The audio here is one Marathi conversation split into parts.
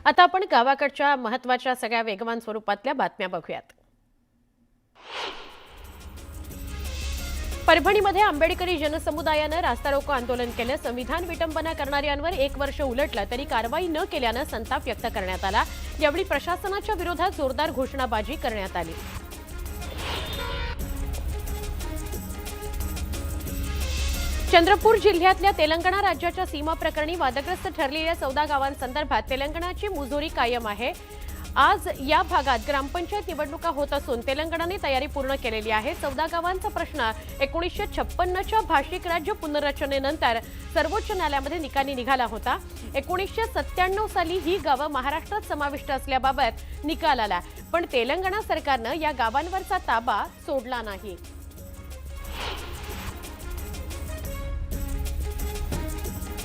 आता आपण गावाकडच्या महत्त्वाच्या सगळ्या वेगवान स्वरूपातल्या बातम्या बघूयात। परभणीमध्ये आंबेडकरी जनसमुदायाने रास्ता रोको आंदोलन केलं। संविधान विटंबना करणाऱ्यांवर 1 वर्ष उलटलं तरी कारवाई न केल्याने संताप व्यक्त करण्यात आला। यावेळी प्रशासनाच्या विरोधात जोरदार घोषणाबाजी करण्यात आली। चंद्रपूर जिल्ह्यातल्या तेलंगणा राज्याच्या सीमा प्रकरणी वादग्रस्त ठरलेल्या 14 गावांसंदर्भात तेलंगणाची मुजोरी कायम आहे। आज या भागात ग्रामपंचायत निवडणुका होत असून तेलंगणाने तयारी पूर्ण केलेली आहे। 14 गावांचा प्रश्न 1956च्या भाषिक राज्य पुनर्रचनेनंतर सर्वोच्च न्यायालयामध्ये निकाली निघाला होता। 1997 साली ही गावं महाराष्ट्रात समाविष्ट असल्याबाबत निकाल आला, पण तेलंगणा सरकारने या गावांवरचा ताबा सोडला नाही।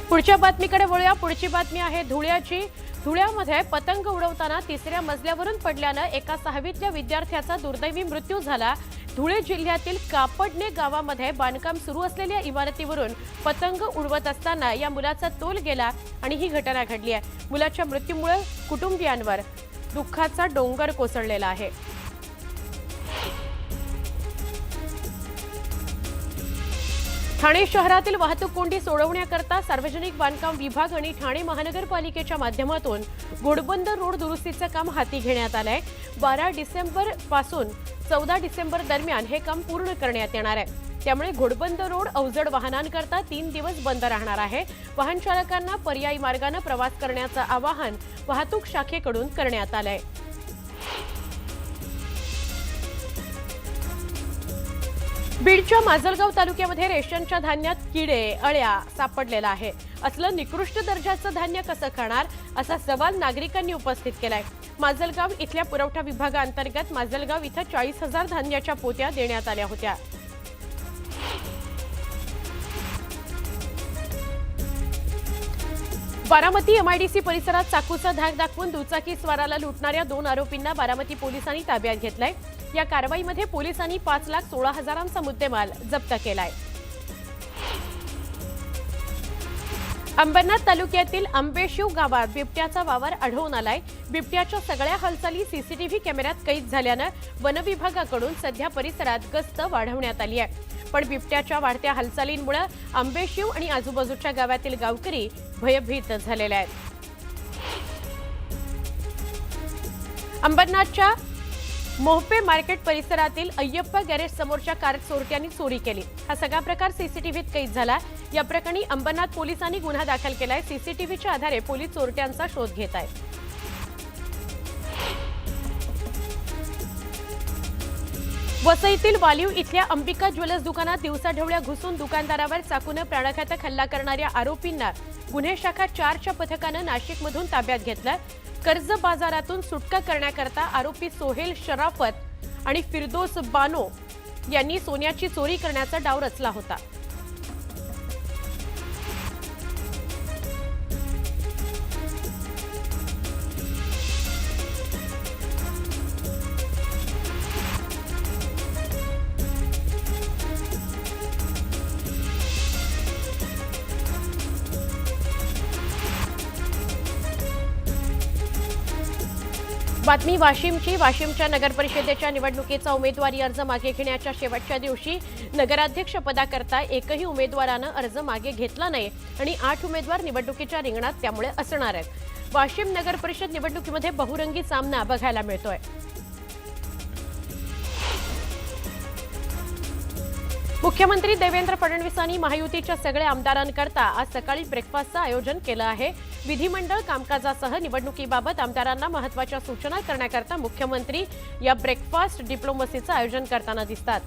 पुढच्या बातमीकडे वळूया। पुढची बातमी आहे धुळ्याची। धुळ्यामध्ये पतंग उडवताना 3ऱ्या मजल्यावरून पडल्याने एका 6वीतल्या विद्यार्थ्याचा दुर्दैवी मृत्यू झाला। धुळे जिल्ह्यातील कापडणे गावामध्ये बांधकाम सुरू असलेल्या इमारतीवरून पतंग उडवत असताना या मुलाचा तोल गेला आणि ही घटना घडली आहे। मुलाच्या मृत्यूमुळे कुटुंबियांवर दुःखाचा डोंगर कोसळलेला आहे। ठाणे शहरातील वाहतूक कोंडी सोडवण्याकरता सार्वजनिक बांधकाम विभाग आणि ठाणे महानगरपालिकेच्या माध्यमातून घोडबंदर रोड दुरुस्तीचे काम हाती घेण्यात आले आहे। 12 डिसेंबर पासून 14 डिसेंबर दरम्यान हे काम पूर्ण करण्यात येणार आहे। त्यामुळे घोडबंदर रोड अवजड वाहनांकरता 3 दिवस बंद राहणार आहे। वाहन चालकांना पर्यायी मार्गाने प्रवास करण्याचे आवाहन वाहतूक शाखेकडून करण्यात आले आहे। बीडच्या माजलगाव तालुक्यामध्ये रेशनच्या धान्यात किडे अळ्या सापडलेला आहे। असलं निकृष्ट दर्जाचं धान्य कसं खाणार असा सवाल नागरिकांनी उपस्थित केलाय। माजलगाव इथल्या पुरवठा विभागांतर्गत माजलगाव इथं 40,000 धान्याच्या पोत्या देण्यात आल्या होत्या। बारामती एमआयडीसी परिसरात चाकूचा धाक दाखवून दुचाकी स्वाराला लुटणाऱ्या 2 आरोपींना बारामती पोलिसांनी ताब्यात घेतलंय। या कारवाईमध्ये पोलिसांनी 5,16,000चा मुद्देमाल जप्त केलाय। अंबरनाथ तालुक्यातील आंबेशिव गावात बिबट्याचा वावर आढळून आलाय। बिबट्याच्या सगळ्या हालचाली सीसीटीव्ही कॅमेऱ्यात कैद झाल्याने वन विभागाकडून सध्या परिसरात गस्त वाढवण्यात आली आहे। पण बिबट्याच्या वाढत्या हालचालींमुळे आंबेशिव आणि आजूबाजूच्या गावातील गावकरी भयभीत झालेले आहेत। अंबरनाथच्या मोहपे मार्केट परिसरातील अय्यप्पा गॅरेज समोरच्या कार चोरट्यांनी चोरी केली। हा सगळा प्रकार सीसीटीव्हीत कैद झाला। या प्रकरणी अंबरनाथ पोलिसांनी गुन्हा दाखल केलाय। सीसीटीव्हीच्या आधारे पोलीस चोरट्यांचा शोध घेत आहेत। वसईतील वालीव इथल्या अंबिका ज्वेलर्स दुकानात दिवसाढवळ्या घुसून दुकानदारावर चाकूने प्राणघातक हल्ला करणाऱ्या आरोपींना गुन्हे शाखा 4च्या पथकाने नाशिकमधून ताब्यात घेतलं। कर्ज बाजारातून सुटका करण्याकरता आरोपी सोहेल शराफत आणि फिरदोस बानो यांनी सोन्याची चोरी करण्याचा डाव रचला होता। बातमी वाशिमची। वाशिमच्या नगरपरिषदेच्या निवडणुकीचा उमेदवारी अर्ज मागे घेण्याच्या शेवटच्या दिवशी नगराध्यक्ष पदाकरता एकही उमेदवाराने अर्ज मागे घेतला नाही आणि 8 उमेदवार निवडणुकीच्या रिंगणात त्यामुळे असणार आहेत। वाशिम नगरपरिषद निवडणुकीमध्ये बहुरंगी सामना बघायला मिळतोय। मुख्यमंत्री देवेंद्र फडणवीसांनी महायुतीच्या सगळ्या आमदारांकरता आज सकाळी ब्रेकफास्टचं आयोजन केलं आहे। विधिमंडळ कामकाजासह निवडणुकीबाबत आमदारांना महत्त्वाच्या सूचना करण्याकरता मुख्यमंत्री या ब्रेकफास्ट डिप्लोमसीचं आयोजन करताना दिसतात।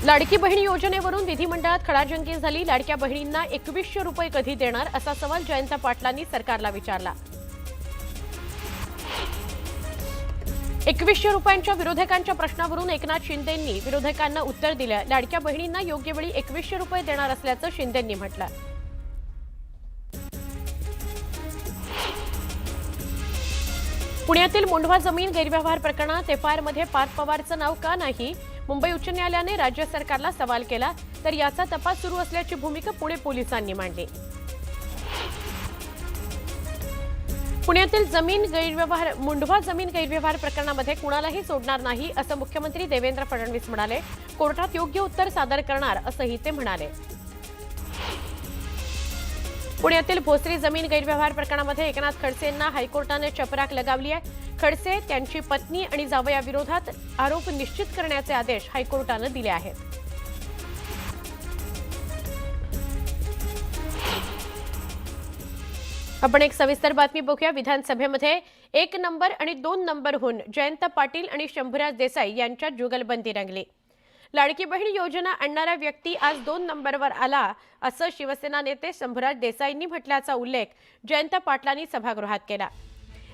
लाडकी बहीण योजनेवरून विधिमंडळात खडाजंगी झाली। लाडक्या बहिणींना 2100 रुपये कधी देणार असा सवाल जयंत पाटलांनी सरकारला विचारला। 2100 रुपयांच्या विरोधकांच्या प्रश्नावरून एकनाथ शिंदेंनी विरोधकांना उत्तर दिलं। लाडक्या बहिणींना योग्य वेळी 2100 रुपये देणार असल्याचं शिंदेंनी म्हटलं। पुण्यातील मुंढवा जमीन गैरव्यवहार प्रकरणात एफआयआरमध्ये पार्थ पवारचं नाव का नाही? मुंबई उच्च न्यायालयाने राज्य सरकारला सवाल केला, तर याचा तपास सुरू असल्याची भूमिका पुणे पोलिसांनी मांडली। पुण्यातील मुंढवा जमीन गैरव्यवहार प्रकरणामध्ये कुणालाही सोडणार नाही असं मुख्यमंत्री देवेंद्र फडणवीस म्हणाले. कोर्टात योग्य उत्तर सादर करणार असंही ते म्हणाले. पुण्यातील भोसरी जमीन गैरव्यवहार प्रकरणामध्ये एकनाथ खडसेंना हायकोर्टाने चपराक लगावली आहे. खडसे, त्यांची पत्नी आणि जावयाविरोधात आरोप निश्चित करण्याचे आदेश हायकोर्टाने दिले आहेत. आपण एक सविस्तर बातमी बघूया. विधानसभेमध्ये 1 नंबर आणि 2 नंबरहून जयंत पाटील आणि शंभूराज देसाई यांच्यात जुगलबंदी रंगली. लाडकी बहीण योजना आणणारा व्यक्ती आज 2 नंबरवर आला असं शिवसेना नेते शंभूराज देसाईंनी म्हटल्याचा उल्लेख जयंत पाटलांनी सभागृहात केला.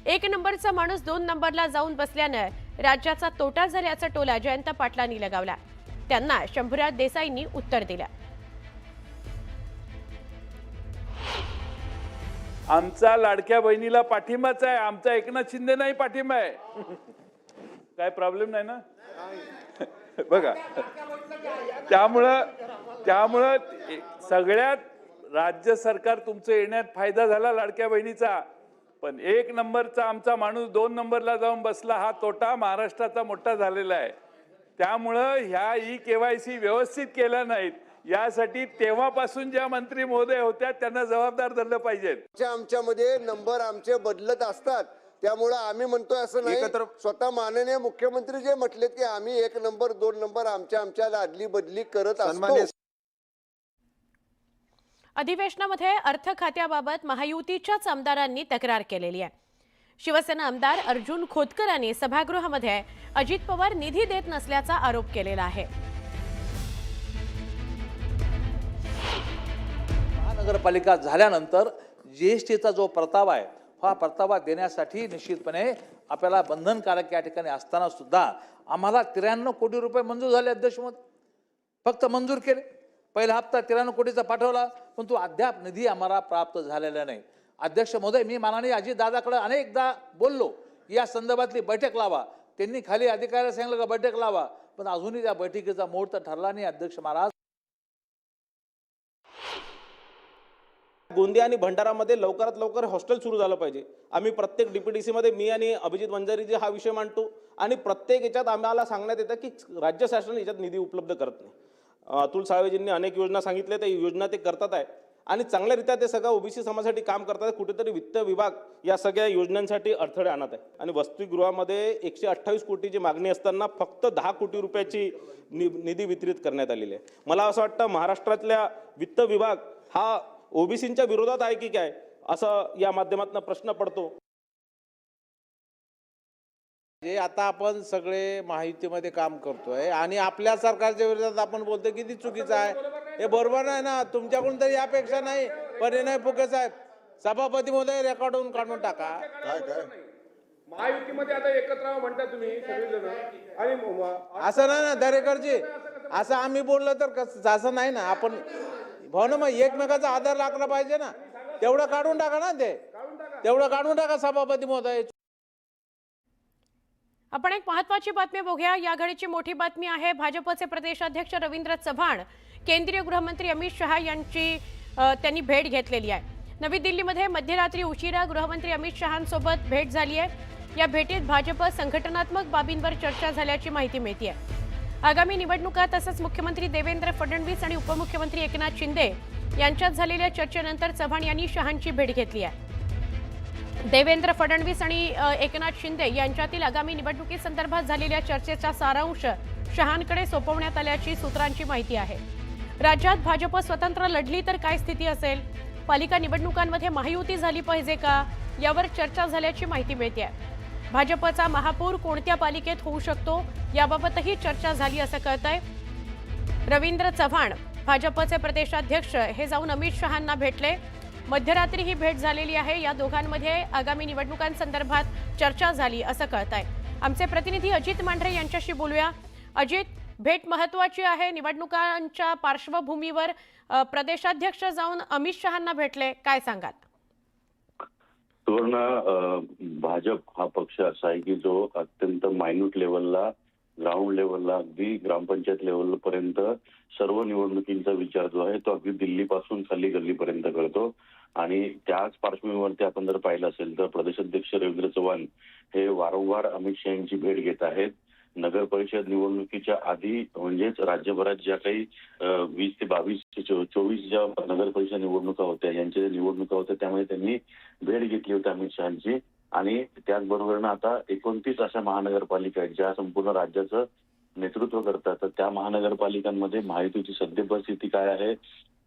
1 नंबरचा माणूस 2 नंबरला जाऊन बसल्यानं राज्याचा तोटा झाल्याचा टोला जयंत पाटलांनी लगावला. त्यांना शंभूराज देसाईंनी उत्तर दिलं. आमचा लाडक्या बहिणीला पाठिंबाच आहे, आमचा एकनाथ शिंदे नाही पाठिंबा आहे. काय प्रॉब्लेम नाही ना बघा. त्यामुळं सगळ्यात राज्य सरकार तुमचं येण्यात फायदा झाला लाडक्या बहिणीचा, पण 1 नंबरचा आमचा माणूस 2 नंबरला जाऊन बसला हा तोटा महाराष्ट्राचा मोठा झालेला आहे. त्यामुळं ह्या KYC व्यवस्थित केल्या नाहीत, यासाठी तेव्हापासून ज्या मंत्री महोदय होत्या त्यांना जबाबदार धरलं पाहिजे. आमच्यामध्ये नंबर आमचे बदलत असतात, त्यामुळे आम्ही म्हणतोय असं नाही. स्वतः माननीय मुख्यमंत्री जे म्हटलेत की आम्ही 1 नंबर 2 नंबर आमच्या आदली बदली करत असतो. अधिवेशनामध्ये अर्थ खात्याबाबत महायुतीच्याच आमदारांनी तक्रार केलेली आहे. शिवसेना आमदार अर्जुन खोतकरांनी सभागृहामध्ये अजित पवार निधी देत नसल्याचा आरोप केलेला आहे. महानगरपालिका झाल्यानंतर जीएसटीचा जो परतावा आहे हा परतावा देण्यासाठी निश्चितपणे आपल्याला बंधनकारक या ठिकाणी असताना सुद्धा आम्हाला 93 कोटी रुपये मंजूर झाले. अध्यक्ष महोदय फक्त मंजूर केले, पहिला हप्ता 93 कोटीचा पाठवला, पण तो अद्याप निधी आम्हाला प्राप्त झालेला नाही. अध्यक्ष महोदय, मी माननीय अजितदादाकडे अनेकदा बोललो या संदर्भातली बैठक लावा. त्यांनी खाली अधिकाऱ्याला सांगितलं का बैठक लावा, पण अजूनही त्या बैठकीचा मुहूर्त ठरला नाही. अध्यक्ष महाराज, गोंदिया आणि भंडारामध्ये लवकरात लवकर हॉस्टेल सुरू झालं पाहिजे. आम्ही प्रत्येक DPTC मध्ये मी आणि अभिजित वंजारीजी हा विषय मांडतो आणि प्रत्येक याच्यात आम्हाला सांगण्यात येतं की राज्य शासन याच्यात निधी उपलब्ध करत नाही. अतुल साळवेजींनी अनेक योजना सांगितल्या, त्या योजना ते करतात आहे आणि चांगल्यारीत्या ते सगळं OBC समाजासाठी काम करतात. कुठेतरी वित्त विभाग या सगळ्या योजनांसाठी अडथळे आणत आहे आणि वसतिगृहामध्ये 128 कोटीची मागणी असताना फक्त 10 कोटी रुपयाची निधी वितरित करण्यात आलेली आहे. मला असं वाटतं महाराष्ट्रातल्या वित्त विभाग हा OBCच्या विरोधात आहे की काय, असं या माध्यमातून प्रश्न पडतो. जे आता आपण सगळे महायुतीमध्ये काम करतोय आणि आपल्या सरकारच्या विरोधात आपण बोलतोय किती चुकीचं आहे. हे बरोबर नाही ना. तुमच्याकडून तरी यापेक्षा नाही, पण हे नाही फुके साहेब. सभापती महोदय रेकॉर्डवरून काढून टाका. महायुतीमध्ये आता एकत्र म्हणता तुम्ही सगळेजण आणि असं नाही ना दरेकरजी, असं आम्ही बोललो तर असं नाही ना. आपण भाऊ ना, मग एकमेकाचा आदर राखला पाहिजे ना. तेवढं काढून टाका ना, तेवढं काढून टाका सभापती महोदय. आपण एक महत्त्वाची बातमी बघूया. या घडीची मोठी बातमी आहे. भाजपचे प्रदेशाध्यक्ष रवींद्र चव्हाण, केंद्रीय गृहमंत्री अमित शहा यांची त्यांनी भेट घेतलेली आहे. नवी दिल्लीमध्ये मध्यरात्री उशिरा गृहमंत्री अमित शहांसोबत भेट झाली आहे. या भेटीत भाजप संघटनात्मक बाबींवर चर्चा झाल्याची माहिती मिळते आहे. आगामी निवडणुका तसंच मुख्यमंत्री देवेंद्र फडणवीस आणि उपमुख्यमंत्री एकनाथ शिंदे यांच्यात झालेल्या चर्चेनंतर चव्हाण यांनी शहांची भेट घेतली आहे. देवेंद्र फडणवीस आणि एकनाथ शिंदे यांच्यातील आगामी निवडणुकीसंदर्भात झालेल्या चर्चेचा सारांश शहांकडे सोपवण्यात आल्याची सूत्रांची माहिती आहे. राज्यात भाजप स्वतंत्र लढली तर काय स्थिती असेल, पालिका निवडणुकांमध्ये महायुती झाली पाहिजे का, यावर चर्चा झाल्याची माहिती मिळते. भाजपचा महापौर कोणत्या पालिकेत होऊ शकतो याबाबतही चर्चा झाली असं कळतंय. रवींद्र चव्हाण भाजपचे प्रदेशाध्यक्ष हे जाऊन अमित शहांना भेटले. मध्यरात्री ही भेट झालेली आहे. या दोघांमध्ये आगामी निवडणुकांसंदर्भात चर्चा झाली असं कळतंय. आमचे प्रतिनिधी अजित मांढरे यांच्याशी बोलूया. अजित, भेट महत्त्वाची आहे. निवडणुकांच्या पार्श्वभूमीवर प्रदेशाध्यक्ष जाऊन अमित शहांना भेटले, काय सांगाल? सुवर्ण, भाजप हा पक्ष असा आहे की जो अत्यंत मायन्यूट लेवलला, ग्राउंड लेवलला, अगदी ग्रामपंचायत लेवल पर्यंत सर्व निवडणुकींचा विचार जो आहे तो अगदी दिल्लीपासून खाली गल्लीपर्यंत करतो. आणि त्याच पार्श्वभूमीवरती आपण जर पाहिलं असेल तर प्रदेशाध्यक्ष रवींद्र चव्हाण हे वारंवार अमित शहा यांची भेट घेत आहेत. नगर परिषद निवडणुकीच्या आधी म्हणजेच राज्यभरात ज्या काही 20 ते 22 ते 24 ज्या नगर परिषद निवडणुका होत्या यांच्या निवडणुका होत्या त्यामुळे त्यांनी भेट घेतली होती अमित शहाची. आणि त्याचबरोबर आता 29 अशा महानगरपालिका आहेत ज्या संपूर्ण राज्याचं नेतृत्व करतात. तर त्या महानगरपालिकांमध्ये महायुतीची सध्या परिस्थिती काय आहे,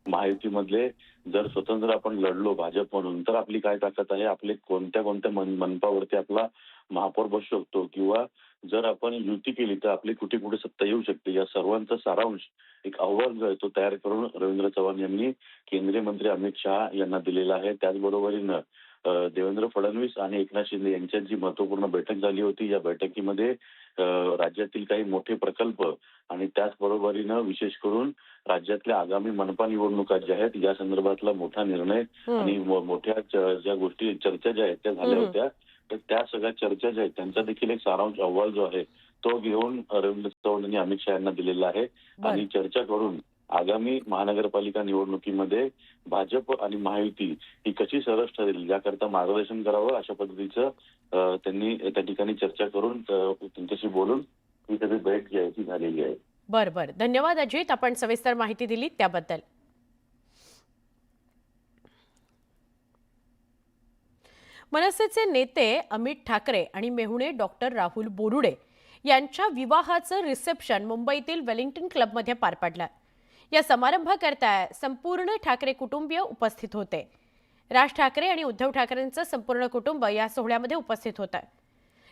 महायुतीमधले जर स्वतंत्र आपण लढलो भाजप म्हणून तर आपली काय ताकद आहे, आपले कोणत्या मनपावरती आपला महापौर बसू शकतो किंवा जर आपण युती केली तर आपली कुठे कुठे सत्ता येऊ शकते, या सर्वांचा सारांश एक अहवाल जो आहे तो तयार करून रवींद्र चव्हाण यांनी केंद्रीय मंत्री अमित शहा यांना दिलेला आहे. त्याचबरोबरीनं देवेंद्र फडणवीस आणि एकनाथ शिंदे यांच्यात जी महत्वपूर्ण बैठक झाली होती, या बैठकीमध्ये राज्यातील काही मोठे प्रकल्प आणि त्याचबरोबरीनं विशेष करून राज्यातल्या आगामी मनपा निवडणुका ज्या आहेत या संदर्भातला मोठा निर्णय आणि मोठ्या ज्या गोष्टी चर्चा ज्या आहेत त्या झाल्या होत्या. तर त्या सगळ्या चर्चा ज्या आहेत त्यांचा देखील एक सारांश अहवाल जो आहे तो घेऊन रवींद्र चव्हाण यांनी अमित शहा यांना दिलेला आहे आणि चर्चा करून आगामी महानगरपालिका निवडणुकीमध्ये भाजप आणि महायुती ही कशी सरस ठरेल याकरता मार्गदर्शन करावं अशा पद्धतीचं त्यांनी त्या ठिकाणी चर्चा करून त्यांच्याशी बोलून ही सगळी बैठक जी आहे ती झालेली आहे. बर धन्यवाद अजित, आपण सविस्तर माहिती दिली त्याबद्दल. मनसेचे नेते अमित ठाकरे आणि मेहुणे डॉक्टर राहुल बोरुडे यांच्या विवाहाचं रिसेप्शन मुंबईतील वेलिंग्टन क्लबमध्ये पार पडलं. या समारंभाकरता संपूर्ण ठाकरे कुटुंबीय उपस्थित होते. राज ठाकरे आणि उद्धव ठाकरेंचं संपूर्ण कुटुंब या सोहळ्यामध्ये उपस्थित होतं.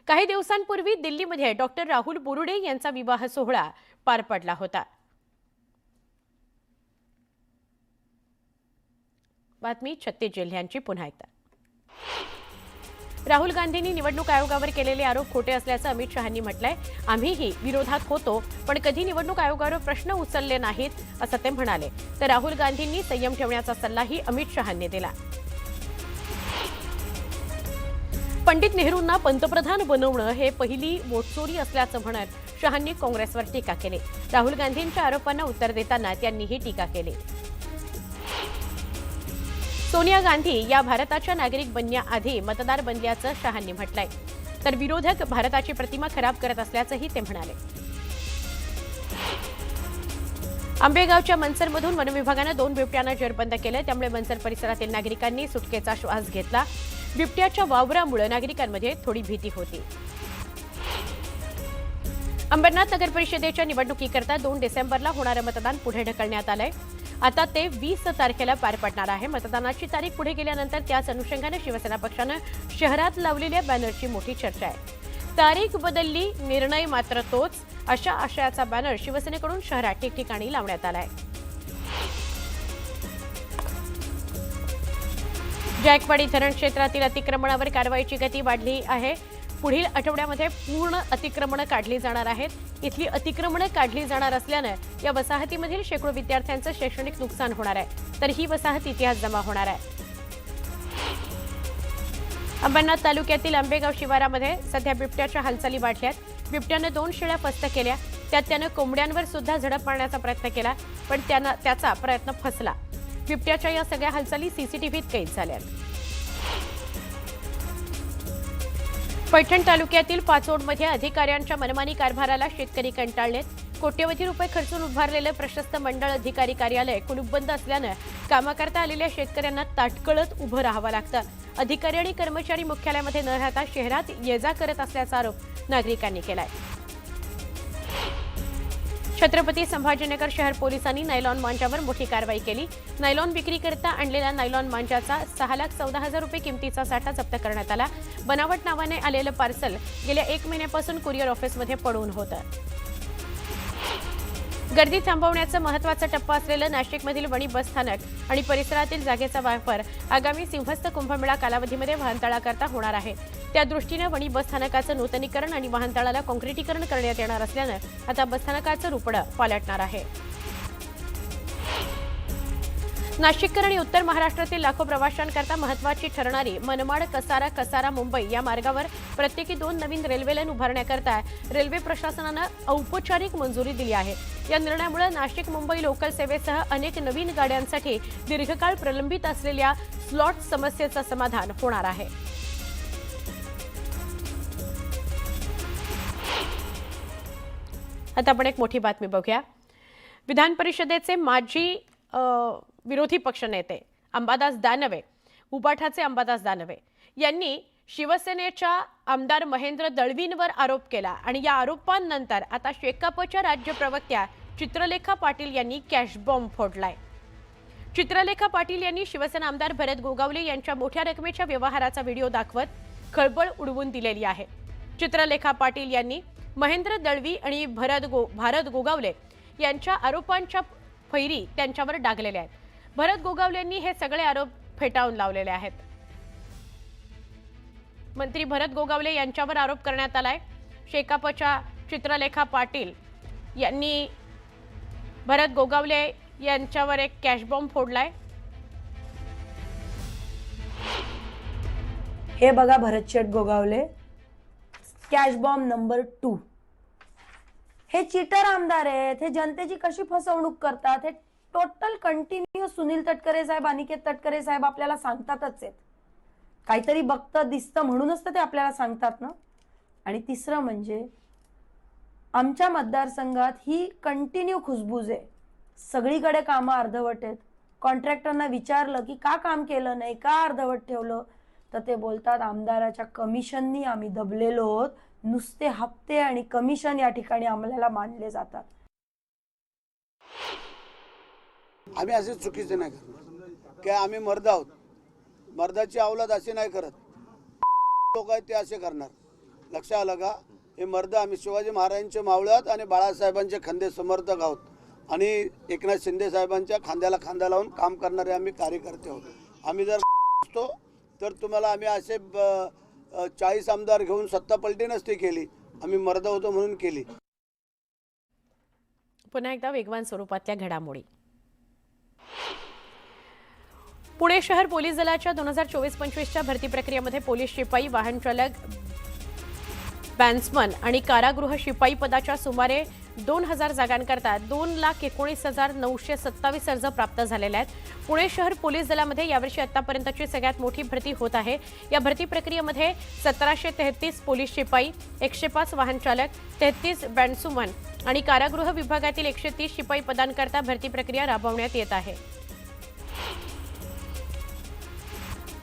काही दिवसांपूर्वी दिल्लीमध्ये डॉक्टर राहुल बोरुडे यांचा विवाह सोहळा पार पडला होता. बातमी 36 जिल्ह्यांची पुन्हा एकदा. राहुल गांधींनी निवडणूक आयोगावर केलेले आरोप खोटे असल्याचं अमित शहांनी म्हटलंय. आम्हीही विरोधात होतो पण कधी निवडणूक आयोगावर प्रश्न उचलले नाहीत असं ते म्हणाले. तर राहुल गांधींनी संयम ठेवण्याचा सल्लाही अमित शहांनी दिला. पंडित नेहरूंना पंतप्रधान बनवणं हे पहिली मोटचोरी असल्याचं म्हणत शहांनी काँग्रेसवर टीका केली. राहुल गांधींच्या आरोपांना उत्तर देताना त्यांनी ही टीका केली. सोनिया गांधी या भारताच्या नागरिक बनण्याआधी मतदार बनल्याचं शहांनी म्हटलंय. तर विरोधक भारताची प्रतिमा खराब करत असल्याचंही ते म्हणाले. आंबेगावच्या मनसरमधून वनविभागानं 2 बिबट्यांना जेरबंद केलं. त्यामुळे मनसर परिसरातील नागरिकांनी सुटकेचा श्वास घेतला. बिबट्याच्या वावरामुळे नागरिकांमध्ये थोडी भीती होती. अंबरनाथ नगर परिषदेच्या निवडणुकीकरता 2 डिसेंबरला होणारं मतदान पुढे ढकलण्यात आलंय. आता ते 20 तारखेला पार पडणार आहे. मतदानाची तारीख पुढे गेल्यानंतर त्याच अनुषंगाने शिवसेना पक्षानं शहरात लावलेल्या बॅनरची मोठी चर्चा आहे. तारीख बदलली, निर्णय मात्र तोच, अशा आशयाचा बॅनर शिवसेनेकडून शहरात ठिकठिकाणी लावण्यात आलाय. जायकवाडी धरण क्षेत्रातील अतिक्रमणावर कारवाईची गती वाढली आहे. पुढील आठवड्यामध्ये पूर्ण अतिक्रमणं काढली जाणार आहेत. इथली अतिक्रमणं काढली जाणार असल्यानं या वसाहतीमधील शेकडो विद्यार्थ्यांचं शैक्षणिक नुकसान होणार आहे. तर ही वसाहत इतिहास जमा होणार आहे. अंबरनाथ तालुक्यातील आंबेगाव शिवारामध्ये सध्या बिबट्याच्या हालचाली वाढल्यात. बिबट्यानं 2 शेळ्या फस्त केल्या. त्यात त्यानं कोंबड्यांवर सुद्धा झडप मारण्याचा प्रयत्न केला पण त्याचा प्रयत्न फसला. बिबट्याच्या या सगळ्या हालचाली सीसीटीव्हीत कैद झाल्या. पैठण तालुक्यातील पाचोडमध्ये अधिकाऱ्यांच्या मनमानी कारभाराला शेतकरी कंटाळलेत. कोट्यवधी रुपये खर्चून उभारलेलं प्रशस्त मंडळ अधिकारी कार्यालय कुलूपबंद असल्यानं कामाकरता आलेल्या शेतकऱ्यांना ताटकळत उभं राहावं लागतं. अधिकारी आणि कर्मचारी मुख्यालयामध्ये न राहता शहरात ये-जा करत असल्याचा आरोप नागरिकांनी केलाय. छत्रपती संभाजीनगर शहर पोलिसांनी नायलॉन मांजावर मोठी कारवाई केली. नायलॉन विक्रीकरता आणलेल्या नायलॉन मांजाचा 6,14,000 रुपये किमतीचा साठा जप्त करण्यात आला. बनावट नावाने आलेलं पार्सल गेल्या 1 महिन्यापासून कुरिअर ऑफिसमध्ये पडून होतं. गर्दी थांबवण्याचा महत्त्वाचा टप्पा असलेलं नाशिकमधील वणी बस स्थानक आणि परिसरातील जागेचा वापर आगामी सिंहस्थ कुंभमेळा कालावधीमध्ये वाहनतळाकरता होणार आहे. त्या दृष्टीनं वणी बस स्थानकाचं नूतनीकरण आणि वाहनतळाला काँक्रिटीकरण करण्यात येणार असल्यानं आता बसस्थानकाचं रूपडं पालटणार आहे. नाशिककर आणि उत्तर महाराष्ट्रातील लाखो प्रवाशांकरता महत्त्वाची ठरणारी मनमाड कसारा मुंबई या मार्गावर प्रत्येकी 2 नवीन रेल्वे लाईन उभारण्याकरता रेल्वे प्रशासनानं औपचारिक मंजुरी दिली आहे. या निर्णयामुळे नाशिक मुंबई लोकल सेवेसह अनेक नवीन गाड्यांसाठी दीर्घकाळ प्रलंबित असलेल्या स्लॉट समस्येचं समाधान होणार आहे. आता आपण एक मोठी बातमी बघूया. विधान परिषदेचे माजी विरोधी पक्षनेते अंबादास दानवे, उबाठाचे अंबादास दानवे यांनी शिवसेनेच्या आमदार महेंद्र दळवींवर आरोप केला आणि या आरोपांनंतर आता शेकापच्या राज्य प्रवक्त्या चित्रलेखा पाटील यांनी कॅश बॉम्ब फोडलाय. चित्रलेखा पाटील यांनी शिवसेना आमदार भरत गोगावले यांच्या मोठ्या रकमेच्या व्यवहाराचा व्हिडिओ दाखवत खळबळ उडवून दिलेली आहे. चित्रलेखा पाटील यांनी महेंद्र दळवी आणि भारत गोगावले यांच्या आरोपांच्या फैरी त्यांच्यावर डागलेल्या आहेत. भरत गोगावले यांनी हे सगळे आरोप फेटाळून लावलेले आहेत. मंत्री भरत गोगावले यांच्यावर आरोप करण्यात आलाय. शेकापच्या चित्रलेखा पाटील यांनी भरत गोगावले यांच्यावर एक कॅश बॉम्ब फोडलाय. हे बघा भरत शेठ गोगावले, कॅश बॉम्ब नंबर 2. हे चीटर आमदार आहेत. हे जनतेची कशी फसवणूक करतात हे टोटल कंटिन्यू सुनील तटकरे साहेब, अनिकेत तटकरे साहेब आपल्याला सांगतातच आहेत. काहीतरी बघतं दिसतं म्हणूनच तर ते आपल्याला सांगतात ना. आणि तिसरं म्हणजे आमच्या मतदारसंघात ही कंटिन्यू खुसबूज आहे. सगळीकडे कामं अर्धवट आहेत. कॉन्ट्रॅक्टरना विचारलं की का काम केलं नाही, का अर्धवट ठेवलं, तर ते बोलतात आमदाराच्या कमिशननी आम्ही दबलेलो आहोत. नुसते हप्ते आणि कमिशन या ठिकाणी आम्हाला मानले जातात. आम्ही असे चुकीचे नाही करत की आम्ही मर्द आहोत. मर्दाची अवलाद असे नाही करत. लोक आहेत ते असे करणार. लक्षात आलं का? हे मर्द आम्ही शिवाजी महाराजांचे मावळ्यात आणि बाळासाहेबांचे खंदे समर्थक आहोत आणि एकनाथ शिंदे साहेबांच्या खांद्याला खांदा लावून काम करणारे आम्ही कार्यकर्ते आहोत. आम्ही जर असतो तर तुम्हाला आम्ही असे 40 आमदार घेऊन सत्ता पलटी नसती केली. आम्ही मर्द होतो म्हणून केली. पुन्हा एकदा वेगवान स्वरूपातल्या घडामोडी. पुणे शहर पोलीस दलाच्या 2024-25च्या भरती प्रक्रियेमध्ये पोलीस शिपाई, वाहन चालक, बॅट्समन आणि कारागृह शिपाई पदाच्या सुमारे 2000 जागांकरता 2,19,927 अर्ज प्राप्त झालेले आहेत. पुणे शहर पोलीस दलामध्ये यावर्षी आतापर्यंतची सगळ्यात मोठी भरती होत आहे. या भरती प्रक्रियेमध्ये 1733 पोलीस शिपाई, 105 वाहन चालक, 33 बॅट्समन आणि कारागृह विभागातील 130 शिपाई पदांकरता भरती प्रक्रिया राबवण्यात येत आहे.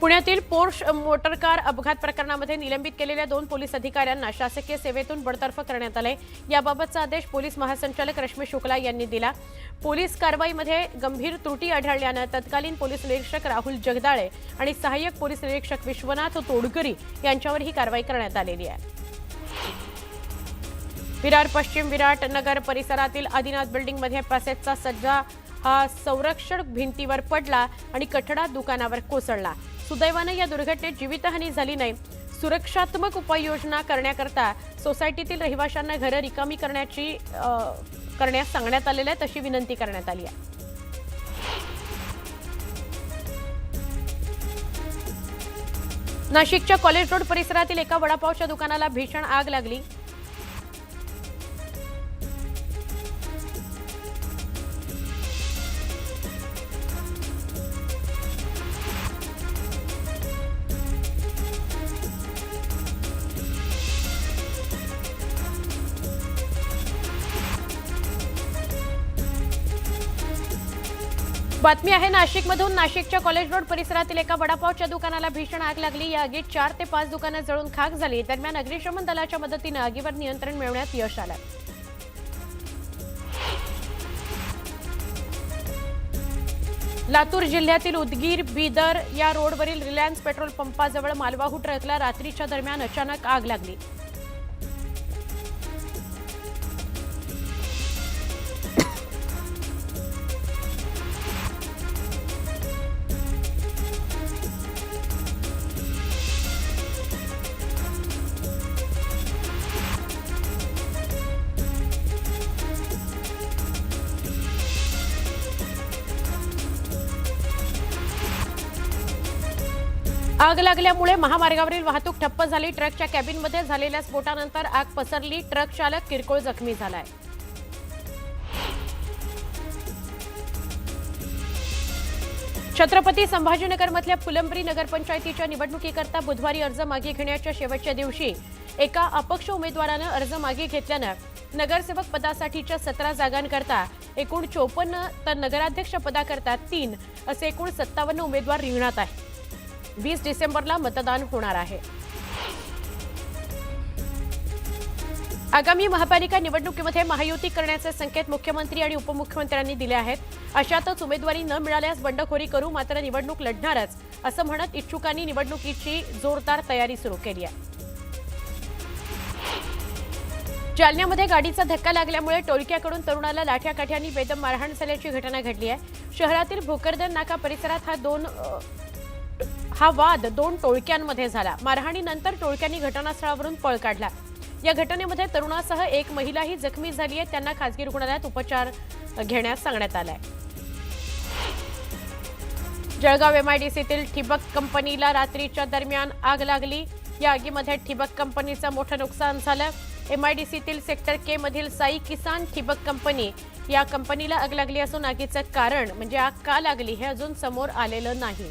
पुण्यातील पोर्श मोटरकार अपघात प्रकरणामध्ये निलंबित केलेल्या 2 पोलीस अधिकाऱ्यांना शासकीय सेवेतून बडतर्फ करण्यात आले. याबाबतचा आदेश पोलीस महासंचालक रश्मी शुक्ला यांनी दिला. पोलीस कारवाईमध्ये गंभीर त्रुटी आढळल्यानं तत्कालीन पोलीस निरीक्षक राहुल जगदाळे आणि सहाय्यक पोलीस निरीक्षक विश्वनाथ तोडकरी यांच्यावर ही कारवाई करण्यात आलेली आहे. विरार पश्चिम विराट नगर परिसरातील आदिनाथ बिल्डिंगमध्ये पॅसेजचा सज्जा हा संरक्षण भिंतीवर पडला आणि कठडा दुकानावर कोसळला. सुदैवाने या दुर्घटनेत जीवितहानी झाली नाही. सुरक्षात्मक उपाययोजना करण्याकरता सोसायटीतील रहिवाशांना घरं रिकामी करण्यास सांगण्यात आलेलं आहे, तशी विनंती करण्यात आली आहे. नाशिकच्या कॉलेज रोड परिसरातील एका वडापावच्या दुकानाला भीषण आग लागली. बातमी आहे नाशिकमधून. नाशिकच्या कॉलेज रोड परिसरातील एका वडापावच्या दुकानाला भीषण आग लागली. या आगीत 4 ते 5 दुकानं जळून खाक झाली. दरम्यान अग्निशमन दलाच्या मदतीने आगीवर नियंत्रण मिळवण्यात यश आलं. लातूर जिल्ह्यातील उदगीर बीदर या रोडवरील रिलायन्स पेट्रोल पंपाजवळ मालवाहू ट्रकला रात्रीच्या दरम्यान अचानक आग लागली. आग लागल्यामुळे महामार्गावरील वाहतूक ठप्प झाली. ट्रकच्या कॅबिनमध्ये झालेल्या स्फोटानंतर आग पसरली. ट्रक चालक किरकोळ जखमी झालाय. छत्रपती संभाजीनगरमधल्या फुलंब्री नगरपंचायतीच्या निवडणुकीकरता बुधवारी अर्ज मागे घेण्याच्या शेवटच्या दिवशी एका अपक्ष उमेदवारानं अर्ज मागे घेतल्यानं नगरसेवक पदासाठीच्या 17 जागांकरता एकूण 54 तर नगराध्यक्ष पदाकरता 3 असे एकूण 57 उमेदवार रिंगणात आहेत. 20 डिसेंबरला मतदान होणार आहे. आगामी महापालिका निवडणुकीमध्ये महायुती करण्याचे संकेत मुख्यमंत्री आणि उपमुख्यमंत्र्यांनी दिले आहेत. अशातच उमेदवारी न मिळाल्यास बंडखोरी करू मात्र निवडणूक लढणारच असं म्हणत इच्छुकांनी निवडणुकीची जोरदार तयारी सुरू केली आहे. जालन्यामध्ये गाडीचा धक्का लागल्यामुळे टोळक्याकडून तरुणाला लाठ्याकाठ्यांनी बेदम मारहाण झाल्याची घटना घडली आहे. शहरातील भोकरदन नाका परिसरात हा वाद 2 टोळक्यांमध्ये झाला. मारहाणीनंतर टोळक्यांनी घटनास्थळावरून पळ काढला. या घटनेमध्ये तरुणासह एक महिलाही जखमी झाली आहे. त्यांना खासगी रुग्णालयात उपचार घेण्यास सांगण्यात आलाय. जळगाव एमआयडीसीतील ठिबक कंपनीला रात्रीच्या दरम्यान आग लागली. या आगीमध्ये ठिबक कंपनीचं मोठं नुकसान झालं. एमआयडीसीतील सेक्टर के मधील साई किसान ठिबक कंपनी या कंपनीला आग लागली असून आगीचं कारण म्हणजे आग का लागली हे अजून समोर आलेलं नाही.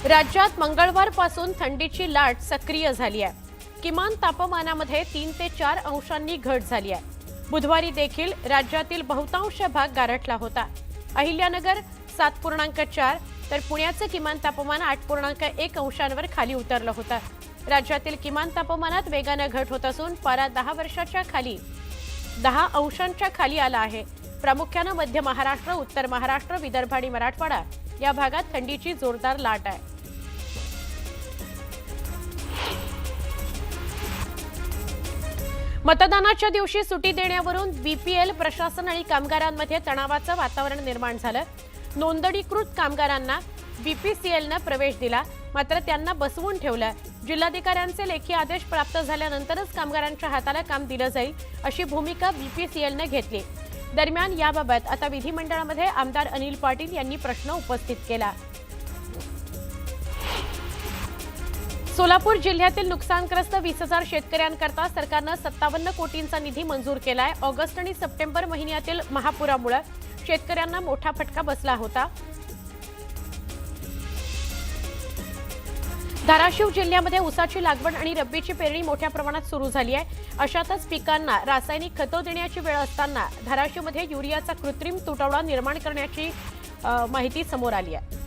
राज्यात मंगळवारपासून थंडीची लाट सक्रिय झाली आहे. किमान तापमानामध्ये 3 ते 4 अंशांनी घट झाली आहे. बुधवारी देखील राज्यातील बहुतांश भाग गारठला होता. अहिल्यानगर 7.4 तर पुण्याचं किमान तापमान 8.1 अंशांवर खाली उतरलं होतं. राज्यातील किमान तापमानात वेगानं घट होत असून पारा 10 अंशांच्या खाली आला आहे. प्रामुख्यानं मध्य महाराष्ट्र, उत्तर महाराष्ट्र, विदर्भ आणि मराठवाडा या भागात थंडीची जोरदार लाट आहे. मतदानाच्या दिवशी सुट्टी देण्यावरून बीपीएल प्रशासन आणि कामगारांमध्ये तणावाचं वातावरण निर्माण झालं. नोंदणीकृत कामगारांना बीपीसीएलनं प्रवेश दिला मात्र त्यांना बसवून ठेवलं. जिल्हाधिकाऱ्यांचे लेखी आदेश प्राप्त झाल्यानंतरच कामगारांच्या हाताला काम दिलं जाईल अशी भूमिका बीपीसीएलनं घेतली. दरम्यान याबाबत आता विधिमंडळामध्ये आमदार अनिल पाटील यांनी प्रश्न उपस्थित केला. सोलापूर जिल्ह्यातील नुकसानग्रस्त 20,000 शेतकऱ्यांकरता सरकारनं 57 कोटींचा निधी मंजूर केलाय. ऑगस्ट आणि सप्टेंबर महिन्यातील महापुरामुळे शेतकऱ्यांना मोठा फटका बसला होता. धाराशिव जिल्ह्यामध्ये ऊसाची लागवड आणि रब्बीची पेरणी मोठ्या प्रमाणात सुरू झाली आहे. अशातच पिकांना रासायनिक खतं देण्याची वेळ असताना धाराशिवमध्ये युरियाचा कृत्रिम तुटवडा निर्माण करण्याची माहिती समोर आली आहे.